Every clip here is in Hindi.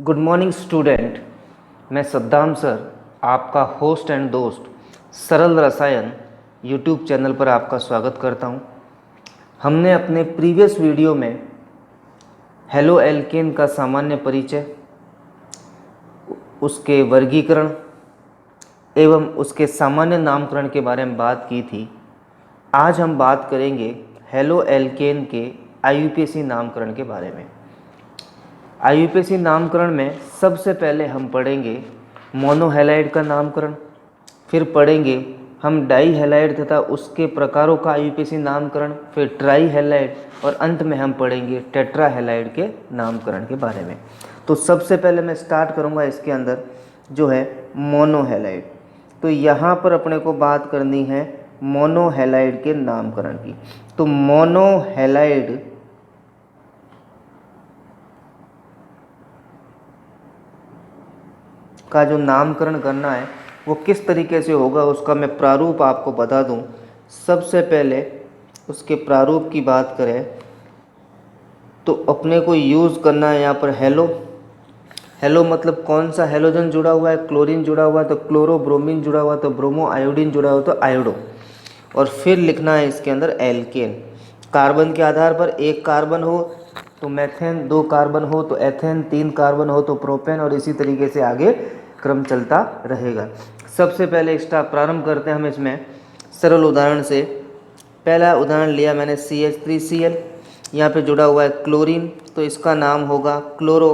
Good morning student. मैं सद्दाम सर, आपका होस्ट एंड दोस्त सरल रसायन यूट्यूब चैनल पर आपका स्वागत करता हूं। हमने अपने प्रीवियस वीडियो में हेलो एल्केन का सामान्य परिचय, उसके वर्गीकरण एवं उसके सामान्य नामकरण के बारे में बात की थी। आज हम बात करेंगे हेलो एल्केन के आईयूपीएसी नामकरण के बारे में। आईयूपीएसी नामकरण में सबसे पहले हम पढ़ेंगे मोनोहैलाइड का नामकरण, फिर पढ़ेंगे हम डाईहैलाइड तथा उसके प्रकारों का आईयूपीएसी नामकरण, फिर ट्राईहैलाइड और अंत में हम पढ़ेंगे टेट्राहैलाइड के नामकरण के बारे में। तो सबसे पहले मैं स्टार्ट करूंगा इसके अंदर जो है मोनोहैलाइड। तो यहाँ पर अपने को बात करनी है मोनोहैलाइड के नामकरण की। तो मोनोहैलाइड का जो नामकरण करना है वो किस तरीके से होगा, उसका मैं प्रारूप आपको बता दूं। सबसे पहले उसके प्रारूप की बात करें तो अपने को यूज़ करना है यहाँ पर हेलो। हेलो मतलब कौन सा हेलोजन जुड़ा हुआ है, क्लोरीन जुड़ा हुआ है तो क्लोरो, ब्रोमीन जुड़ा हुआ है तो ब्रोमो, आयोडीन जुड़ा हुआ है तो आयोडो। और फिर लिखना है इसके अंदर एल्केन। कार्बन के आधार पर एक कार्बन हो तो मेथेन, दो कार्बन हो तो एथेन, तीन कार्बन हो तो प्रोपेन और इसी तरीके से आगे क्रम चलता रहेगा। सबसे पहले इसका प्रारंभ करते हैं हम इसमें सरल उदाहरण से। पहला उदाहरण लिया मैंने CH3Cl, यहाँ पे जुड़ा हुआ है क्लोरीन तो इसका नाम होगा क्लोरो,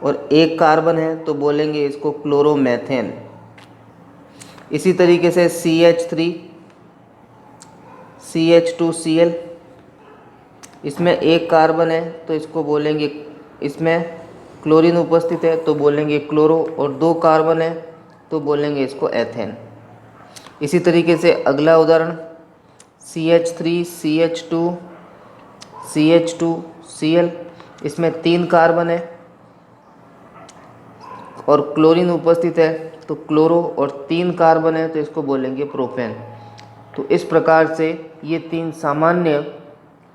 और एक कार्बन है तो बोलेंगे इसको क्लोरोमेथेन। इसी तरीके से CH3 CH2Cl, इसमें एक कार्बन है तो इसको बोलेंगे, इसमें क्लोरीन उपस्थित है तो बोलेंगे क्लोरो, और दो कार्बन है तो बोलेंगे इसको एथेन। इसी तरीके से अगला उदाहरण CH3 CH2 CH2Cl, इसमें तीन कार्बन है और क्लोरीन उपस्थित है तो क्लोरो, और तीन कार्बन है तो इसको बोलेंगे प्रोपेन। तो इस प्रकार से ये तीन सामान्य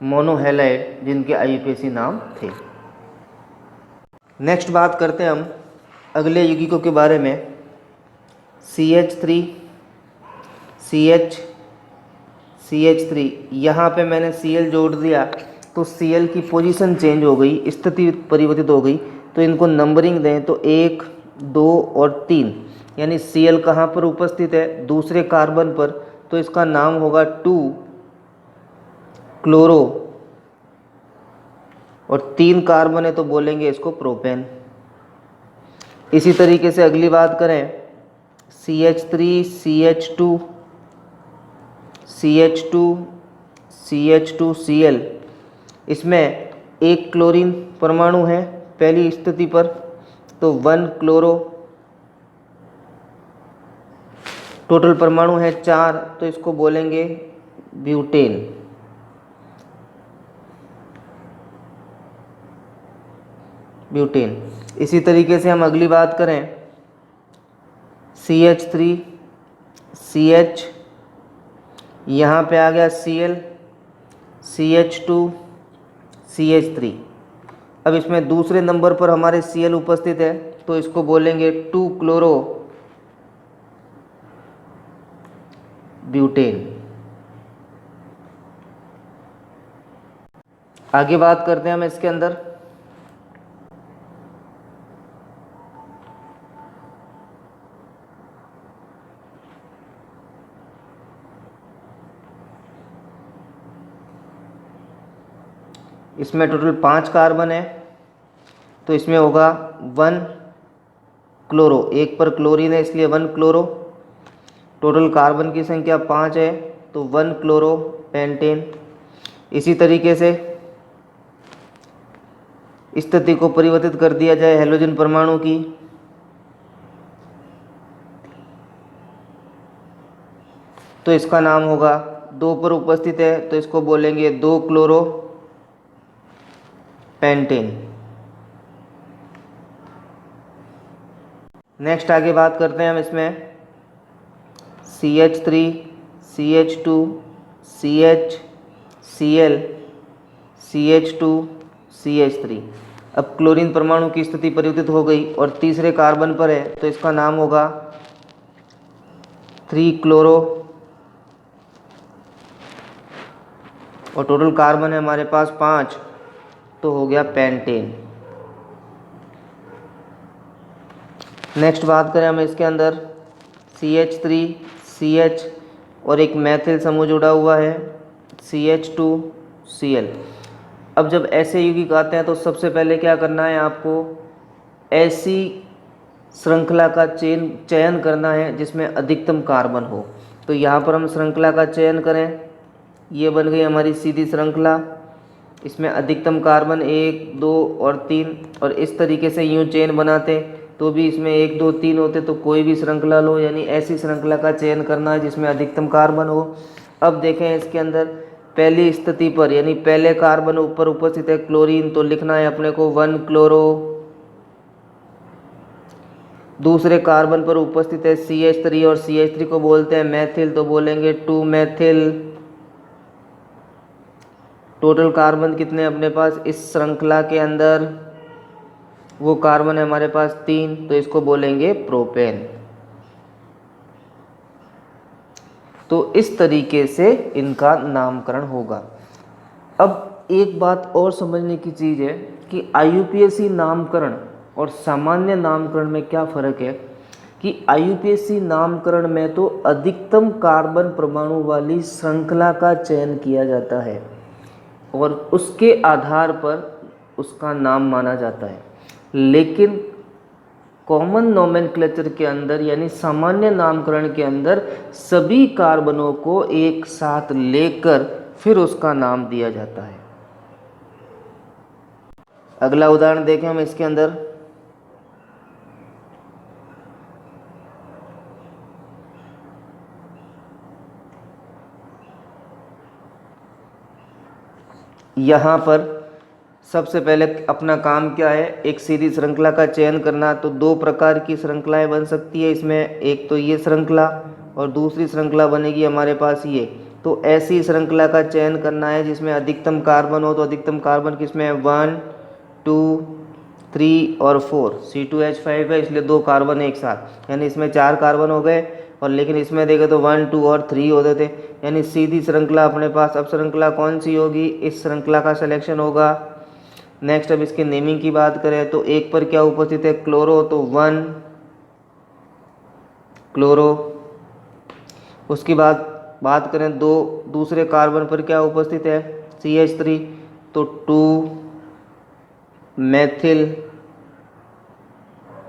मोनोहैलाइड जिनके आईयूपीएसी नाम थे। नेक्स्ट बात करते हैं हम अगले यौगिकों के बारे में। CH3 CH3, यहाँ पे मैंने Cl जोड़ दिया तो Cl की पोजीशन चेंज हो गई, स्थिति परिवर्तित हो गई। तो इनको नंबरिंग दें तो 1, 2 और 3, यानी Cl कहाँ पर उपस्थित है, दूसरे कार्बन पर, तो इसका नाम होगा 2 क्लोरो, और तीन कार्बन है तो बोलेंगे इसको प्रोपेन। इसी तरीके से अगली बात करें CH3 CH2 CH2Cl, इसमें एक क्लोरीन परमाणु है पहली स्थिति पर तो 1 क्लोरो, टोटल परमाणु है 4 तो इसको बोलेंगे ब्यूटेन। इसी तरीके से हम अगली बात करें CH3 CH, यहाँ पे आ गया Cl, CH2 CH3। अब इसमें दूसरे नंबर पर हमारे Cl उपस्थित है तो इसको बोलेंगे 2 क्लोरो ब्यूटेन। आगे बात करते हैं हम इसके अंदर इसमें टोटल 5 कार्बन है तो इसमें होगा 1 क्लोरो, एक पर क्लोरीन है इसलिए 1 क्लोरो, टोटल कार्बन की संख्या 5 है तो 1 क्लोरो पेंटेन। इसी तरीके से स्थिति को परिवर्तित कर दिया जाए हेलोजन परमाणु की, तो इसका नाम होगा 2 पर उपस्थित है तो इसको बोलेंगे 2 क्लोरो पेंटेन। नेक्स्ट आगे बात करते हैं हम इसमें CH3 CH2 CH Cl CH2 CH3। अब क्लोरीन परमाणु की स्थिति परिवर्तित हो गई और तीसरे कार्बन पर है, तो इसका नाम होगा 3-क्लोरो, और टोटल कार्बन है हमारे पास 5, तो हो गया पेंटेन। नेक्स्ट बात करें हम इसके अंदर CH3, CH और एक मैथिल समूह जुड़ा हुआ है CH2Cl। अब जब ऐसे यौगिक आते हैं तो सबसे पहले क्या करना है आपको, ऐसी श्रृंखला का चयन करना है जिसमें अधिकतम कार्बन हो। तो यहाँ पर हम श्रृंखला का चयन करें, ये बन गई हमारी सीधी श्रृंखला, इसमें अधिकतम कार्बन 1, 2 और 3, और इस तरीके से यूँ चेन बनाते तो भी इसमें 1, 2, 3 होते, तो कोई भी श्रृंखला लो, यानी ऐसी श्रृंखला का चयन करना है जिसमें अधिकतम कार्बन हो। अब देखें इसके अंदर पहली स्थिति पर, यानी पहले कार्बन ऊपर उपस्थित है क्लोरीन, तो लिखना है अपने को 1-क्लोरो। दूसरे कार्बन पर उपस्थित है CH3 और CH3 को बोलते हैं मैथिल, तो बोलेंगे 2-मैथिल। टोटल कार्बन कितने अपने पास इस श्रृंखला के अंदर, वो कार्बन है हमारे पास 3, तो इसको बोलेंगे प्रोपेन। तो इस तरीके से इनका नामकरण होगा। अब एक बात और समझने की चीज़ है कि IUPAC नामकरण और सामान्य नामकरण में क्या फ़र्क है, कि IUPAC नामकरण में तो अधिकतम कार्बन परमाणु वाली श्रृंखला का चयन किया जाता है और उसके आधार पर उसका नाम माना जाता है। लेकिन कॉमन नोमेनक्लेचर के अंदर, यानी सामान्य नामकरण के अंदर, सभी कार्बनों को एक साथ लेकर फिर उसका नाम दिया जाता है। अगला उदाहरण देखें हम इसके अंदर, यहाँ पर सबसे पहले अपना काम क्या है, एक सीधी श्रृंखला का चयन करना। तो 2 प्रकार की श्रृंखलाएं बन सकती है इसमें, एक तो ये श्रृंखला और दूसरी श्रृंखला बनेगी हमारे पास ये। तो ऐसी श्रृंखला का चयन करना है जिसमें अधिकतम कार्बन हो। तो अधिकतम कार्बन किसमें है, 1, 2, 3 और 4। C2H5 है, इसलिए 2 कार्बन एक साथ, यानी इसमें 4 कार्बन हो गए। और लेकिन इसमें देखें तो 1, 2 और 3 होते थे, यानी सीधी श्रृंखला अपने पास। अब श्रृंखला कौन सी होगी, इस श्रृंखला का सिलेक्शन होगा। नेक्स्ट अब इसके नेमिंग की बात करें तो एक पर क्या उपस्थित है, क्लोरो, तो 1 क्लोरो। उसकी बात करें दूसरे कार्बन पर क्या उपस्थित है, CH3, तो 2 मैथिल।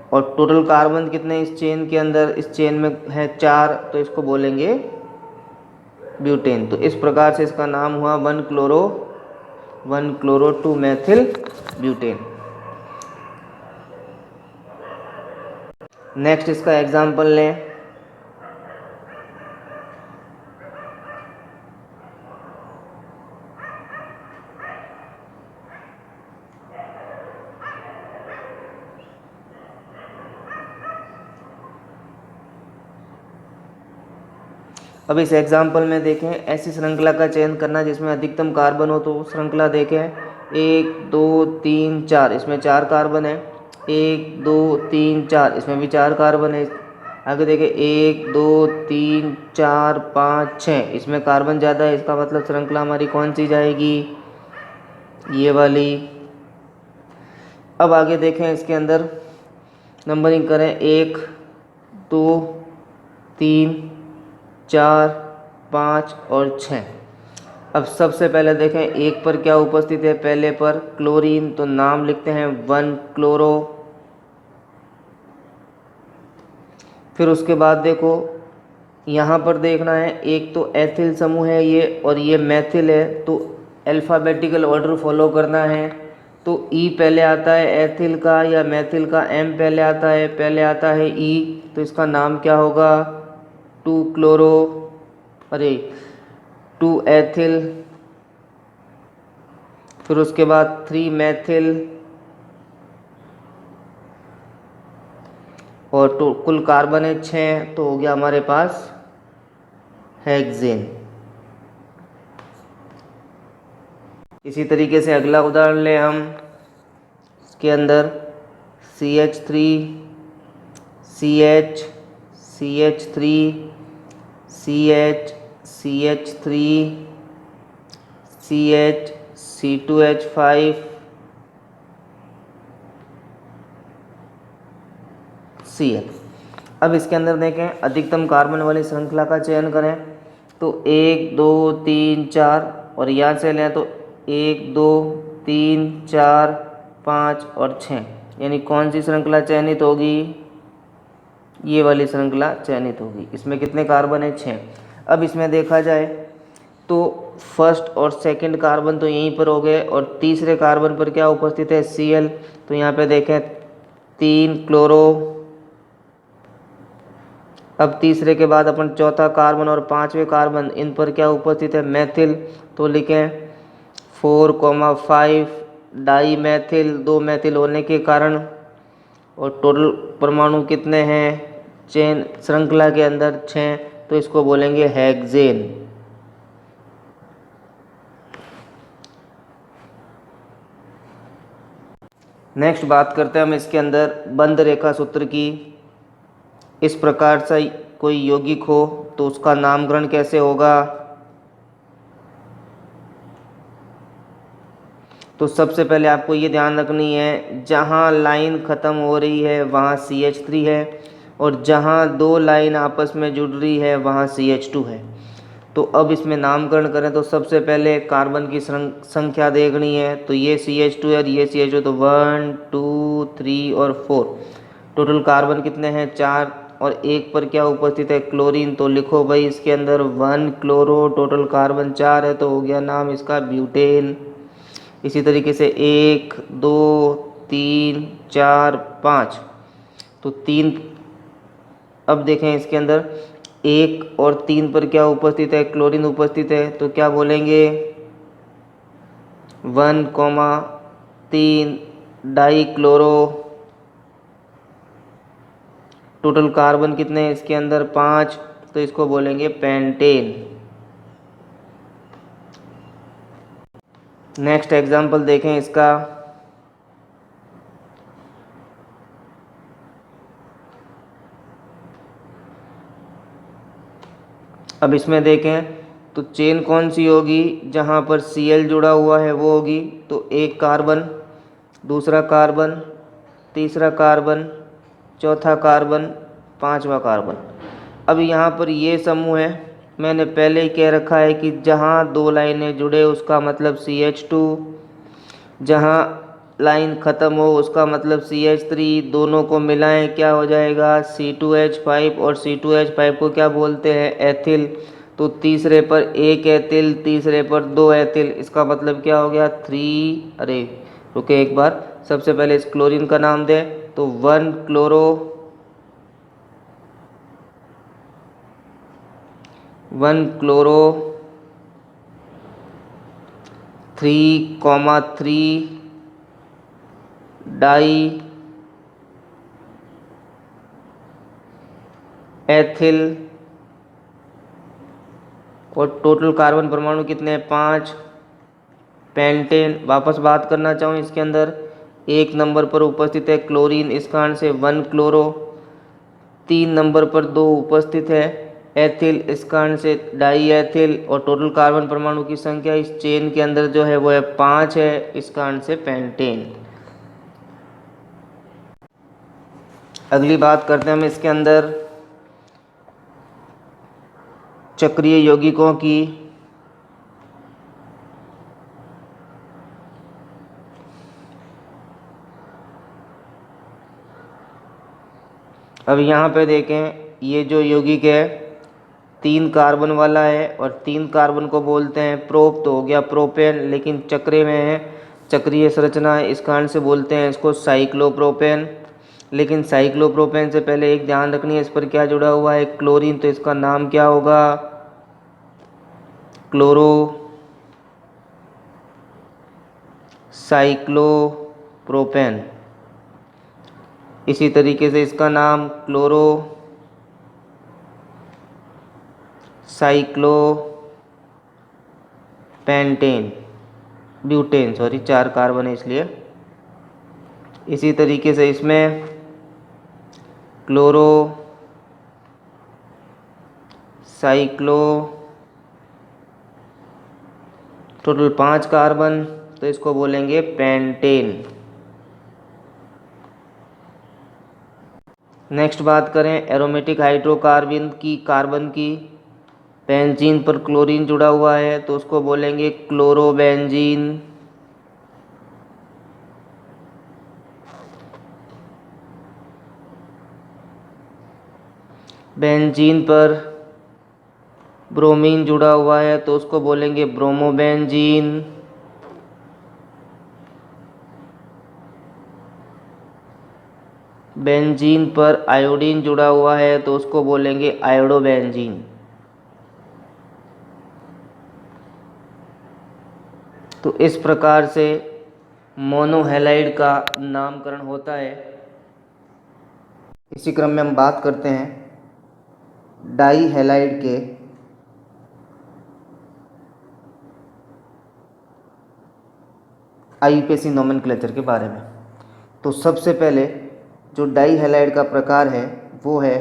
और टोटल कार्बन कितने इस चेन के अंदर, इस चेन में है 4, तो इसको बोलेंगे ब्यूटेन। तो इस प्रकार से इसका नाम हुआ 1-क्लोरो 2-मैथिल ब्यूटेन। नेक्स्ट इसका एग्जाम्पल लें, अब इस एग्जाम्पल में देखें, ऐसी श्रृंखला का चयन करना जिसमें अधिकतम कार्बन हो। तो श्रृंखला देखें, 1, 2, 3, 4, इसमें 4 कार्बन है। 1, 2, 3, 4, इसमें भी 4 कार्बन है। आगे देखें, 1, 2, 3, 4, 5, 6, इसमें कार्बन ज़्यादा है, इसका मतलब श्रृंखला हमारी कौन सी जाएगी, ये वाली। अब आगे देखें, इसके अंदर नंबरिंग करें, 1, 2, 3, 4, 5 और 6। अब सबसे पहले देखें, एक पर क्या उपस्थित है, पहले पर क्लोरीन, तो नाम लिखते हैं 1-क्लोरो। फिर उसके बाद देखो, यहाँ पर देखना है, एक तो एथिल समूह है ये, और ये मैथिल है, तो अल्फ़ाबेटिकल ऑर्डर फॉलो करना है। तो ई पहले आता है एथिल का या मैथिल का, एम पहले आता है ई, तो इसका नाम क्या होगा, 2 एथिल। फिर उसके बाद 3 मैथिल, और तो कुल कार्बन है 6, तो हो गया हमारे पास हेक्सेन। इसी तरीके से अगला उदाहरण लें हम, उसके अंदर CH3 CH CH3 CH CH3 CH C2H5 Cl। अब इसके अंदर देखें, अधिकतम कार्बन वाली श्रृंखला का चयन करें तो 1 2 3 4, और यहाँ से लें तो 1 2 3 4 5 और 6, यानी कौन सी श्रृंखला चयनित होगी? ये वाली श्रृंखला चयनित होगी। इसमें कितने कार्बन है? 6। अब इसमें देखा जाए तो फर्स्ट और सेकंड कार्बन तो यहीं पर हो गए, और तीसरे कार्बन पर क्या उपस्थित है? Cl। तो यहाँ पे देखें 3 क्लोरो। अब तीसरे के बाद अपन चौथा कार्बन और पांचवें कार्बन, इन पर क्या उपस्थित है? मैथिल। तो लिखें 4,5 डाई मैथिल, 2 मैथिल होने के कारण। और टोटल परमाणु कितने हैं चेन श्रृंखला के अंदर? 6। तो इसको बोलेंगे हेक्सेन। नेक्स्ट बात करते हैं हम इसके अंदर बंध रेखा सूत्र की। इस प्रकार से कोई यौगिक हो तो उसका नामकरण कैसे होगा? तो सबसे पहले आपको ये ध्यान रखनी है, जहाँ लाइन ख़त्म हो रही है वहाँ CH3 है, और जहाँ 2 लाइन आपस में जुड़ रही है वहाँ CH2 है। तो अब इसमें नामकरण करें तो सबसे पहले कार्बन की संख्या देखनी है। तो ये CH2 है और ये CH2, तो 1 2 3 और 4, टोटल कार्बन कितने हैं? 4। और एक पर क्या उपस्थित है? क्लोरीन। तो लिखो भाई इसके अंदर 1 क्लोरो, टोटल कार्बन 4 है, तो हो गया नाम इसका ब्यूटेन। इसी तरीके से 1 2 3 4 5, तो 3। अब देखें इसके अंदर 1 और 3 पर क्या उपस्थित है? क्लोरीन उपस्थित है, तो क्या बोलेंगे? 1,3 डाई क्लोरो। टोटल कार्बन कितने हैं इसके अंदर? 5, तो इसको बोलेंगे पेंटेन। नेक्स्ट एग्जाम्पल देखें इसका। अब इसमें देखें तो चेन कौन सी होगी? जहाँ पर Cl जुड़ा हुआ है वो होगी। तो एक कार्बन, दूसरा कार्बन, तीसरा कार्बन, चौथा कार्बन, पांचवा कार्बन। अब यहाँ पर ये समूह है, मैंने पहले ही कह रखा है कि जहाँ 2 लाइनें जुड़े उसका मतलब CH2, जहाँ लाइन ख़त्म हो उसका मतलब CH3, दोनों को मिलाएं क्या हो जाएगा? C2H5, और C2H5 को क्या बोलते हैं? एथिल। तो तीसरे पर 1 एथिल, तीसरे पर 2 एथिल, इसका मतलब क्या हो गया? 3। अरे रुके एक बार, सबसे पहले इस क्लोरीन का नाम दें। तो 1 क्लोरो, 1 क्लोरो, 3,3 डाई एथिल, और टोटल कार्बन परमाणु कितने हैं? 5, पेंटेन। वापस बात करना चाहूँ इसके अंदर, 1 नंबर पर उपस्थित है क्लोरीन, इस कारण से 1 क्लोरो। 3 नंबर पर 2 उपस्थित है एथिल, इस कारण से डाई एथिल, और टोटल कार्बन परमाणु की संख्या इस चेन के अंदर जो है वो है 5 है, इस कारण से पेंटेन। अगली बात करते हैं हम इसके अंदर चक्रीय यौगिकों की। अब यहाँ पे देखें, ये जो यौगिक है 3 कार्बन वाला है, और 3 कार्बन को बोलते हैं प्रोप, तो हो गया प्रोपेन, लेकिन चक्रे में है, चक्रीय संरचना है, इस कारण से बोलते हैं इसको साइक्लोप्रोपेन। लेकिन साइक्लोप्रोपेन से पहले एक ध्यान रखनी है, इस पर क्या जुड़ा हुआ है? क्लोरीन, तो इसका नाम क्या होगा? Chloro cyclopropane. इसी तरीके से इसका नाम chloro cyclopentane, butane, sorry 4 carbon है इसलिए। इसी तरीके से इसमें क्लोरो साइक्लो, टोटल 5 कार्बन, तो इसको बोलेंगे पेंटेन। नेक्स्ट बात करें एरोमेटिक हाइड्रोकार्बन की। बेंजीन पर क्लोरीन जुड़ा हुआ है तो उसको बोलेंगे क्लोरोबेंजीन। बेंजीन पर ब्रोमीन जुड़ा हुआ है तो उसको बोलेंगे ब्रोमोबेंजीन। बेंजीन पर आयोडीन जुड़ा हुआ है तो उसको बोलेंगे आयोडोबेंजीन। तो इस प्रकार से मोनोहैलाइड का नामकरण होता है। इसी क्रम में हम बात करते हैं डाईहैलाइड के। आईयूपीएसी नोमेनक्लेचर के बारे में। तो सबसे पहले जो डाईहैलाइड का प्रकार है वो है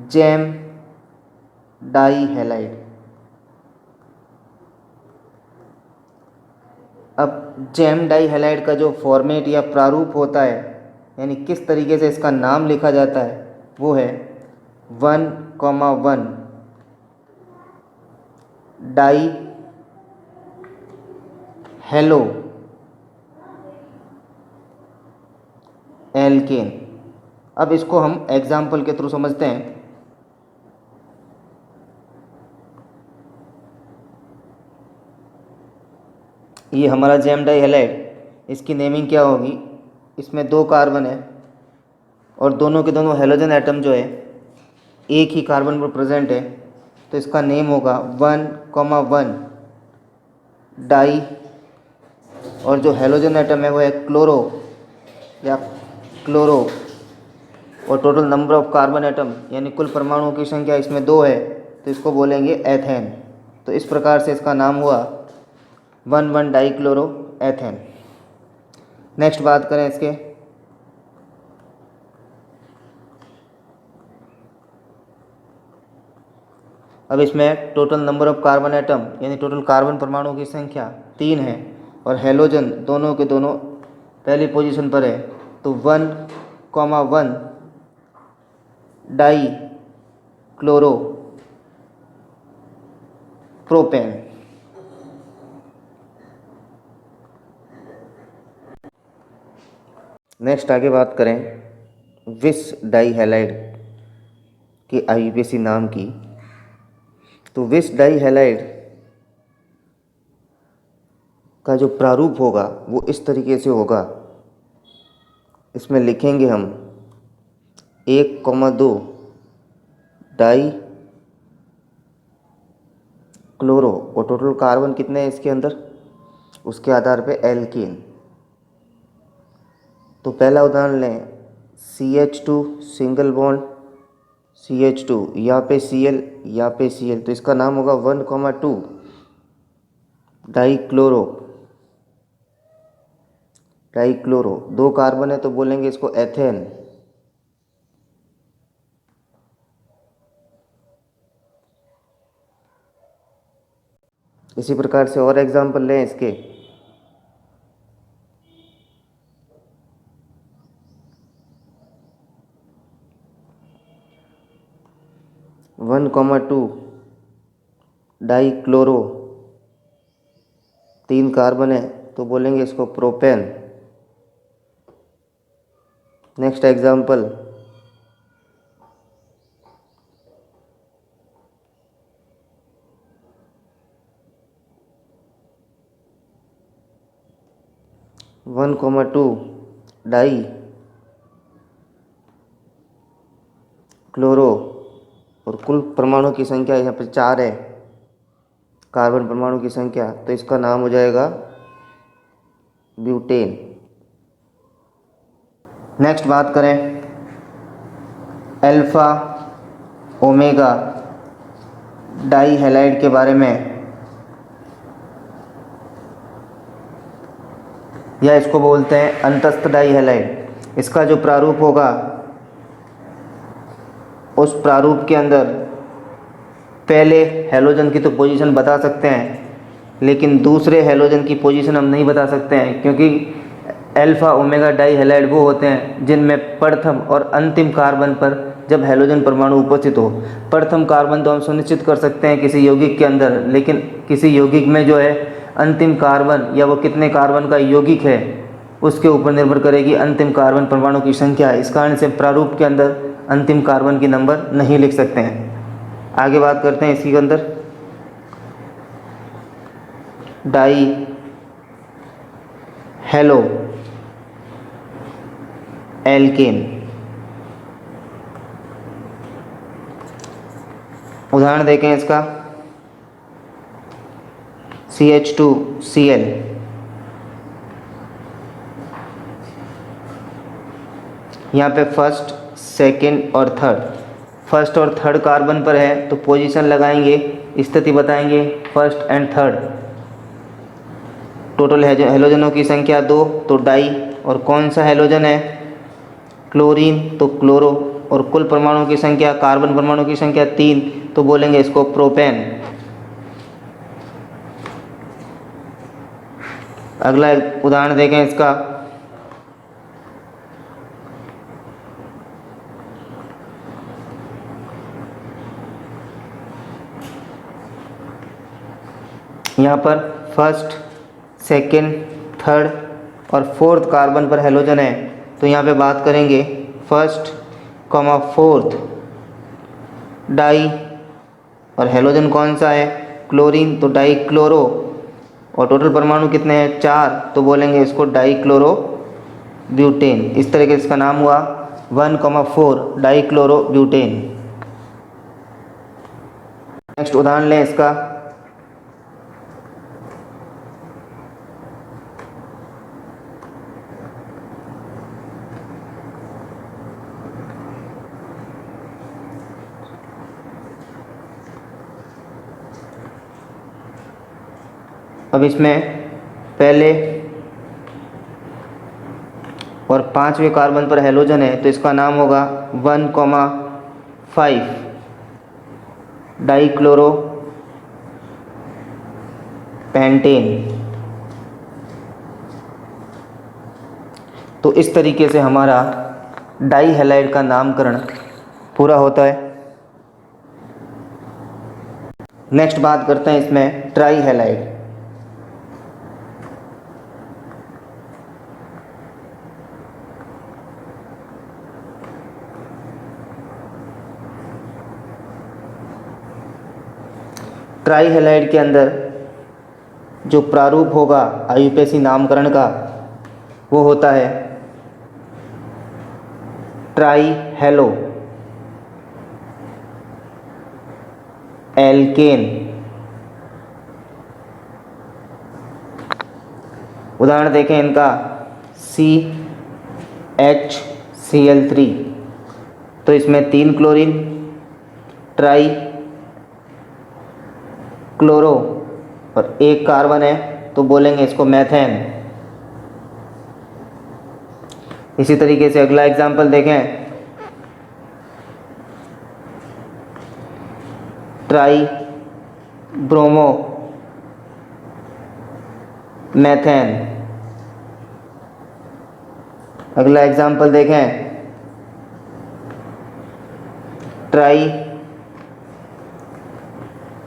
जैम डाईहैलाइड। अब जैम डाईहैलाइड का जो फॉर्मेट या प्रारूप होता है, यानी किस तरीके से इसका नाम लिखा जाता है, वो है 1,1 डाई हेलो एल्केन। अब इसको हम एग्जाम्पल के थ्रू समझते हैं। ये हमारा जैम डाईहैलाइड, इसकी नेमिंग क्या होगी, इसमें 2 कार्बन है और दोनों के दोनों हेलोजन एटम जो है एक ही कार्बन पर प्रेजेंट है, तो इसका नेम होगा 1,1 डाई, और जो हेलोजन एटम है वो है क्लोरो या क्लोरो, और total number of carbon atom यानी कुल परमाणुओं की संख्या इसमें 2 है तो इसको बोलेंगे एथेन। तो इस प्रकार से इसका नाम हुआ 1,1 डाई क्लोरो एथेन। नेक्स्ट बात करें इसके अब इसमें total number of carbon atom यानी टोटल कार्बन परमाणुओं की संख्या 3 है और हेलोजन दोनों के दोनों पहली पोजीशन पर है, तो 1,1 डाई क्लोरो प्रोपेन। नेक्स्ट आगे बात करें विस डाईहैलाइड के आईयूपीएसी नाम की। तो विस डाईहैलाइड का जो प्रारूप होगा वो इस तरीके से होगा। इसमें लिखेंगे हम 1,2 डाई क्लोरो, और टोटल कार्बन कितने हैं इसके अंदर, उसके आधार पे एल्कीन। तो पहला उदाहरण लें CH2 सिंगल बॉन्ड CH2, यहाँ पे Cl, यहाँ पे Cl, तो इसका नाम होगा 1,2 डाई क्लोरो। 2 कार्बन है तो बोलेंगे इसको एथेन। इसी प्रकार से और एग्जाम्पल लें इसके। One comma 2 die chloro, 3 carbon है तो बोलेंगे इसको propane. Next example 1,2 die chloro, और कुल परमाणु की संख्या यहाँ पर 4 है, कार्बन परमाणु की संख्या, तो इसका नाम हो जाएगा ब्यूटेन। नेक्स्ट बात करें अल्फा ओमेगा डाईहैलाइड के बारे में। या इसको बोलते हैं अंतस्थ डाई हैलाइड। इसका जो प्रारूप होगा उस प्रारूप के अंदर पहले हैलोजन की तो पोजीशन बता सकते हैं, लेकिन दूसरे हैलोजन की पोजीशन हम नहीं बता सकते हैं, क्योंकि अल्फा ओमेगा डाई हैलाइड वो होते हैं जिनमें प्रथम और अंतिम कार्बन पर जब हैलोजन परमाणु उपस्थित हो। प्रथम कार्बन तो हम सुनिश्चित कर सकते हैं किसी यौगिक के अंदर, लेकिन किसी यौगिक में जो है अंतिम कार्बन या वो कितने कार्बन का यौगिक है उसके ऊपर निर्भर करेगी अंतिम कार्बन परमाणु की संख्या। इस कारण से प्रारूप के अंदर अंतिम कार्बन की नंबर नहीं लिख सकते हैं। आगे बात करते हैं इसी के अंदर डाई हेलो एल्केन। उदाहरण देखें इसका CH2Cl। यहाँ पे फर्स्ट, सेकंड और थर्ड, फर्स्ट और थर्ड कार्बन पर है तो पोजीशन लगाएंगे, स्थिति बताएंगे फर्स्ट एंड थर्ड। टोटल हैलोजनों की संख्या 2 तो डाई, और कौन सा हैलोजन है क्लोरीन तो क्लोरो, और कुल परमाणु की संख्या कार्बन परमाणु की संख्या 3 तो बोलेंगे इसको प्रोपेन। अगला उदाहरण देखें इसका यहाँ पर फर्स्ट, सेकंड, थर्ड और फोर्थ कार्बन पर हैलोजन है तो यहाँ पे बात करेंगे फर्स्ट कॉमा फोर्थ डाई, और हैलोजन कौन सा है क्लोरीन तो डाई क्लोरो, और टोटल परमाणु कितने हैं 4 तो बोलेंगे इसको डाई क्लोरो ब्यूटेन। इस तरह के इसका नाम हुआ 1,4 डाई क्लोरो ब्यूटेन। नेक्स्ट उदाहरण लें इसका अब इसमें पहले और 5वें कार्बन पर हैलोजन है तो इसका नाम होगा 1,5 डाईक्लोरो पेंटेन। तो इस तरीके से हमारा डाई हैलाइड का नामकरण पूरा होता है। नेक्स्ट बात करते हैं इसमें ट्राई हैलाइड। ट्राई हैलाइड के अंदर जो प्रारूप होगा आईयूपीएसी नामकरण का वो होता है ट्राई हेलो एल्केन। उदाहरण देखें इनका CHCl3 तो इसमें 3 क्लोरीन, ट्राई क्लोरो और 1 कार्बन है तो बोलेंगे इसको मेथेन। इसी तरीके से अगला एग्जाम्पल देखें ट्राई ब्रोमो मेथेन। अगला एग्जाम्पल देखें ट्राई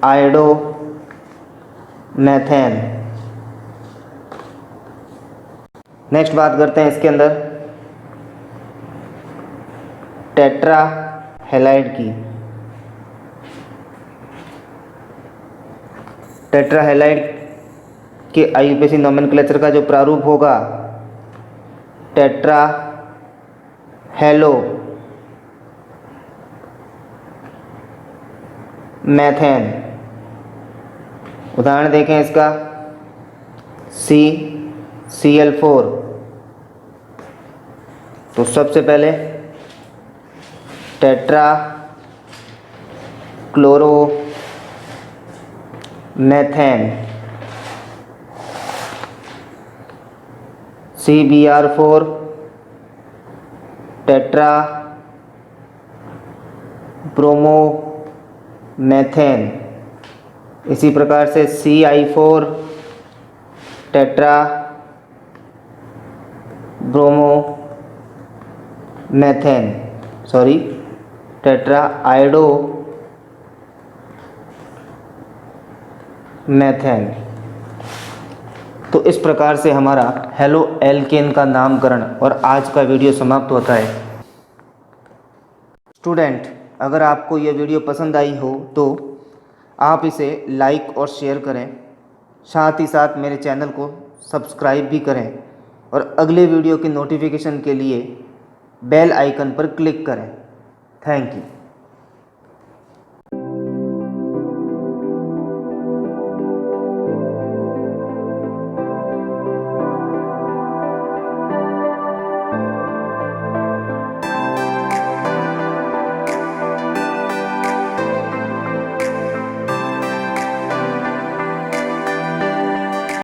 आयोडो मेथेन। नेक्स्ट बात करते हैं इसके अंदर टेट्रा हैलाइड की। टेट्रा हैलाइड के आईयूपीएसी नोमेनक्लेचर का जो प्रारूप होगा टेट्रा हेलो मेथेन। उदाहरण देखें इसका CCl4 तो सबसे पहले tetra chloro methane. CBr4 tetra bromomethane. इसी प्रकार से CI4 tetra bromomethane, sorry tetra iodo methane. तो इस प्रकार से हमारा हेलो एल्केन का नामकरण और आज का वीडियो समाप्त होता है। स्टूडेंट, अगर आपको यह वीडियो पसंद आई हो तो आप इसे लाइक और शेयर करें, साथ ही साथ मेरे चैनल को सब्सक्राइब भी करें और अगले वीडियो की नोटिफिकेशन के लिए बेल आइकन पर क्लिक करें। Thank you.